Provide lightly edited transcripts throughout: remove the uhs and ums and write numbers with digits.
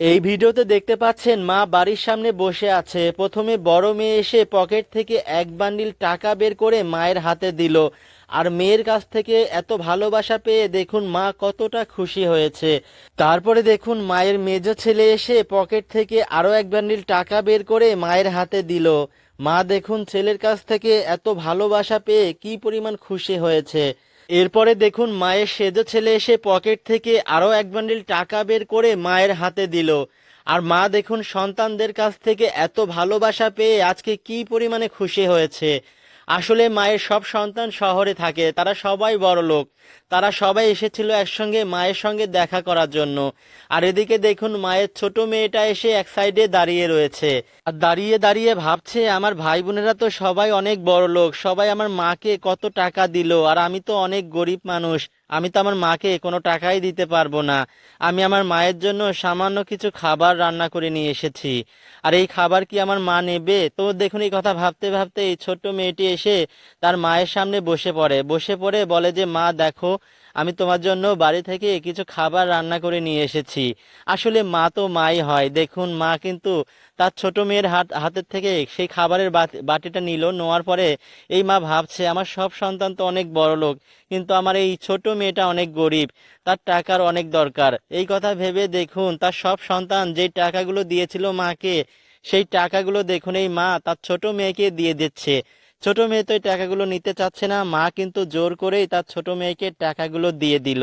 এই ভিডিওতে দেখতে পাচ্ছেন মা বাড়ির সামনে বসে আছে। প্রথমে বড় মেয়ে এসে পকেট থেকে এক বান্ডিল টাকা বের করে মায়ের হাতে দিল। আর মেয়ের কাছ থেকে এত ভালোবাসা পেয়ে দেখুন মা কতটা খুশি হয়েছে। তারপরে দেখুন মায়ের মেজো ছেলে এসে পকেট থেকে আরো এক বান্ডিল টাকা বের করে মায়ের হাতে দিল। মা দেখুন ছেলের কাছ থেকে এত ভালোবাসা পেয়ে কি পরিমাণ খুশি হয়েছে। এরপরে দেখুন মায়ের সেজো ছেলে এসে পকেট থেকে আরো এক বান্ডিল টাকা বের করে মায়ের হাতে দিল। আর মা দেখুন সন্তানদের কাছ থেকে এত ভালোবাসা পেয়ে আজকে কি পরিমাণে খুশি হয়েছে। আসলে মায়ের সব সন্তান শহরে থাকে, তারা সবাই বড়লোক। তারা সবাই এসেছিল একসঙ্গে মায়ের সঙ্গে দেখা করার জন্য। আর এদিকে দেখুন মায়ের ছোট মেয়েটা এসে এক সাইডে দাঁড়িয়ে রয়েছে। আর দাঁড়িয়ে দাঁড়িয়ে ভাবছে আমার ভাই বোনেরা তো সবাই অনেক বড়লোক, সবাই আমার মাকে কত টাকা দিল, আর আমি তো অনেক গরিব মানুষ। আমি তো আমার মাকে কোনো টাকাই দিতে পারবো না। আমি আমার মায়ের জন্য সামান্য কিছু খাবার রান্না করে নিয়ে এসেছি। আর এই খাবার কি আমার মা নেবে? তো দেখুন এই কথা ভাবতে ভাবতে এই ছোট্ট মেয়েটি এসে তার মায়ের সামনে বসে পড়ে বলে যে মা দেখো, আমি তোমার জন্য বাড়ি থেকে কিছু খাবার রান্না করে নিয়ে এসেছি। আসলে মা তো মাই হয়। দেখুন মা কিন্তু তার ছোট মেয়ের হাতের থেকে সেই খাবারের বাটিটা নিল। নেওয়ার পরে এই মা ভাবছে আমার সব সন্তান তো অনেক বড় লোক, কিন্তু আমার এই ছোট মেয়েটা অনেক গরিব, তার টাকার অনেক দরকার। এই কথা ভেবে দেখুন তার সব সন্তান যেই টাকাগুলো দিয়েছিল মাকে, সেই টাকাগুলো দেখুন এই মা তার ছোট মেয়েকে দিয়ে দিচ্ছে। ছোট মেয়ে তো এই টাকাগুলো নিতে চাচ্ছে না, মা কিন্তু জোর করেই তার ছোট মেয়েকে টাকাগুলো দিয়ে দিল।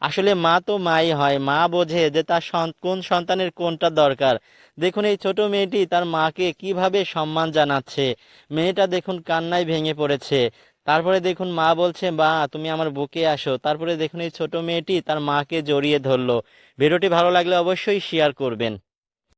আসলে মা তো মাই হয়, মা বোঝে যে তার কোন সন্তানের কোনটা দরকার। দেখুন এই ছোট মেয়েটি তার মাকে কিভাবে সম্মান জানাচ্ছে। মেয়েটা দেখুন কান্নায় ভেঙে পড়েছে। তারপরে দেখুন মা বলছে মা তুমি আমার বুকে আসো। তারপরে দেখুন এই ছোট মেয়েটি তার মাকে জড়িয়ে ধরলো। ভিডিওটি ভালো লাগলে অবশ্যই শেয়ার করবেন।